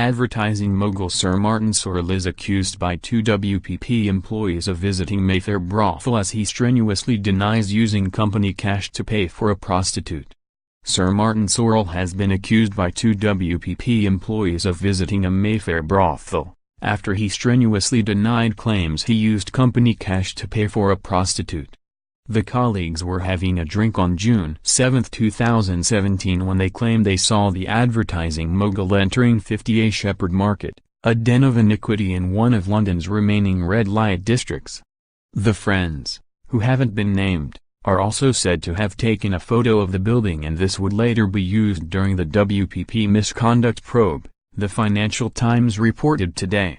advertising mogul Sir Martin Sorrell is accused by two WPP employees of visiting Mayfair brothel as he strenuously denies using company cash to pay for a prostitute. Sir Martin Sorrell has been accused by two WPP employees of visiting a Mayfair brothel, after he strenuously denied claims he used company cash to pay for a prostitute. The colleagues were having a drink on June 7, 2017 when they claimed they saw the advertising mogul entering 50A Shepherd Market, a den of iniquity in one of London's remaining red light districts. The friends, who haven't been named, are also said to have taken a photo of the building, and this would later be used during the WPP misconduct probe, the Financial Times reported today.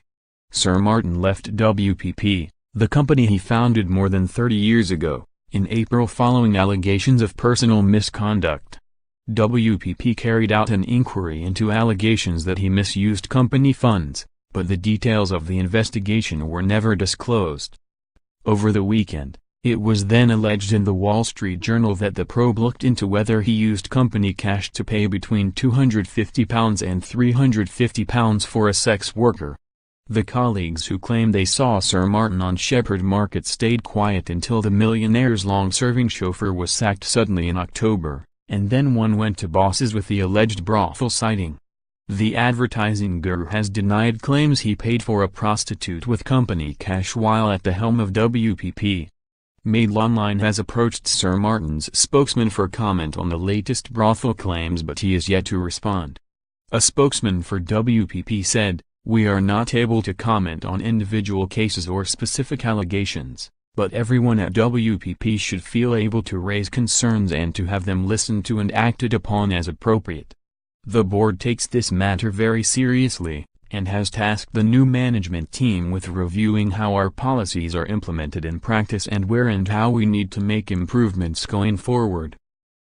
Sir Martin left WPP, the company he founded more than 30 years ago, in April following allegations of personal misconduct. WPP carried out an inquiry into allegations that he misused company funds, but the details of the investigation were never disclosed. Over the weekend, it was then alleged in the Wall Street Journal that the probe looked into whether he used company cash to pay between £250 and £350 for a sex worker. The colleagues who claimed they saw Sir Martin on Shepherd Market stayed quiet until the millionaire's long-serving chauffeur was sacked suddenly in October, and then one went to bosses with the alleged brothel sighting. The advertising guru has denied claims he paid for a prostitute with company cash while at the helm of WPP. Mail Online has approached Sir Martin's spokesman for comment on the latest brothel claims, but he is yet to respond. A spokesman for WPP said, "We are not able to comment on individual cases or specific allegations, but everyone at WPP should feel able to raise concerns and to have them listened to and acted upon as appropriate. The board takes this matter very seriously, and has tasked the new management team with reviewing how our policies are implemented in practice and where and how we need to make improvements going forward."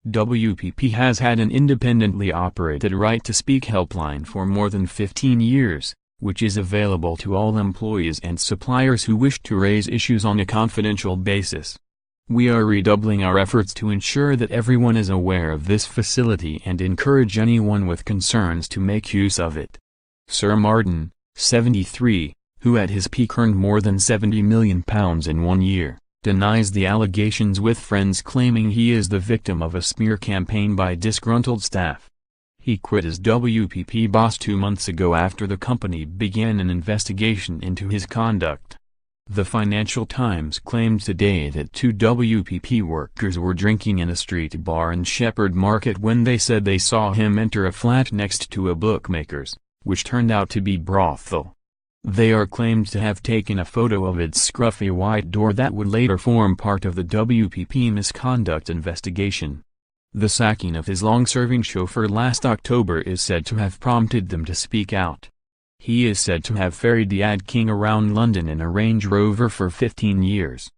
WPP has had an independently operated right-to-speak helpline for more than 15 years. Which is available to all employees and suppliers who wish to raise issues on a confidential basis. We are redoubling our efforts to ensure that everyone is aware of this facility and encourage anyone with concerns to make use of it. Sir Martin, 73, who at his peak earned more than £70 million in 1 year, denies the allegations, with friends claiming he is the victim of a smear campaign by disgruntled staff. He quit as WPP boss 2 months ago after the company began an investigation into his conduct. The Financial Times claimed today that two WPP workers were drinking in a street bar in Shepherd Market when they said they saw him enter a flat next to a bookmaker's, which turned out to be brothel. They are claimed to have taken a photo of its scruffy white door that would later form part of the WPP misconduct investigation. The sacking of his long-serving chauffeur last October is said to have prompted them to speak out. He is said to have ferried the ad king around London in a Range Rover for 15 years.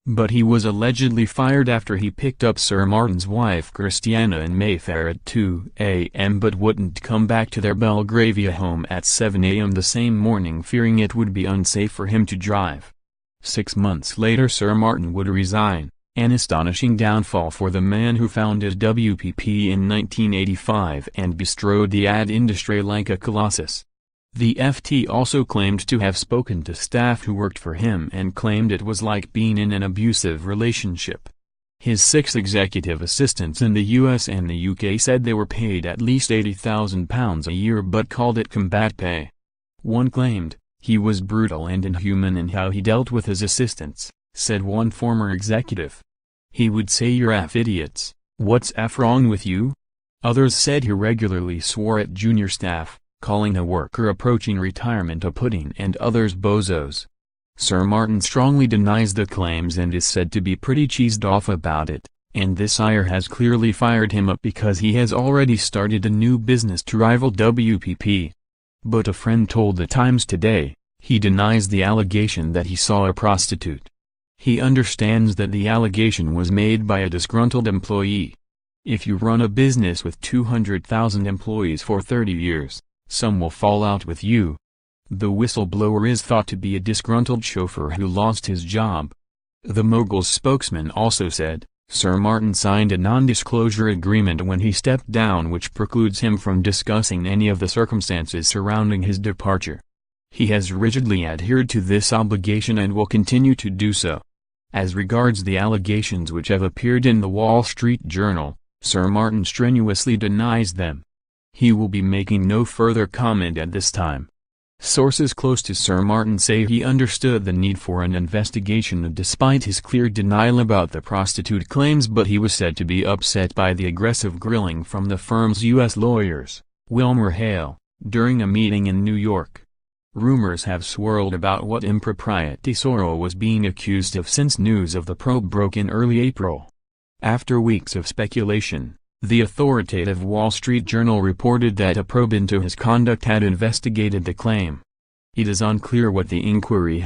But he was allegedly fired after he picked up Sir Martin's wife Christiana in Mayfair at 2 a.m. but wouldn't come back to their Belgravia home at 7 a.m. the same morning, fearing it would be unsafe for him to drive. 6 months later Sir Martin would resign. An astonishing downfall for the man who founded WPP in 1985 and bestrode the ad industry like a colossus. The FT also claimed to have spoken to staff who worked for him and claimed it was like being in an abusive relationship. His 6 executive assistants in the US and the UK said they were paid at least £80,000 a year but called it combat pay. One claimed, "He was brutal and inhuman in how he dealt with his assistants," said one former executive. "He would say, 'You're F idiots, what's F wrong with you?' Others said he regularly swore at junior staff, calling a worker approaching retirement a pudding and others bozos. Sir Martin strongly denies the claims and is said to be pretty cheesed off about it, and this ire has clearly fired him up because he has already started a new business to rival WPP. But a friend told the Times today, he denies the allegation that he saw a prostitute. He understands that the allegation was made by a disgruntled employee. If you run a business with 200,000 employees for 30 years, some will fall out with you. The whistleblower is thought to be a disgruntled chauffeur who lost his job. The mogul's spokesman also said, Sir Martin signed a non-disclosure agreement when he stepped down which precludes him from discussing any of the circumstances surrounding his departure. He has rigidly adhered to this obligation and will continue to do so. As regards the allegations which have appeared in the Wall Street Journal, Sir Martin strenuously denies them. He will be making no further comment at this time. Sources close to Sir Martin say he understood the need for an investigation despite his clear denial about the prostitute claims, but he was said to be upset by the aggressive grilling from the firm's U.S. lawyers, Wilmer Hale, during a meeting in New York. Rumors have swirled about what impropriety Sorrell was being accused of since news of the probe broke in early April. After weeks of speculation, the authoritative Wall Street Journal reported that a probe into his conduct had investigated the claim. It is unclear what the inquiry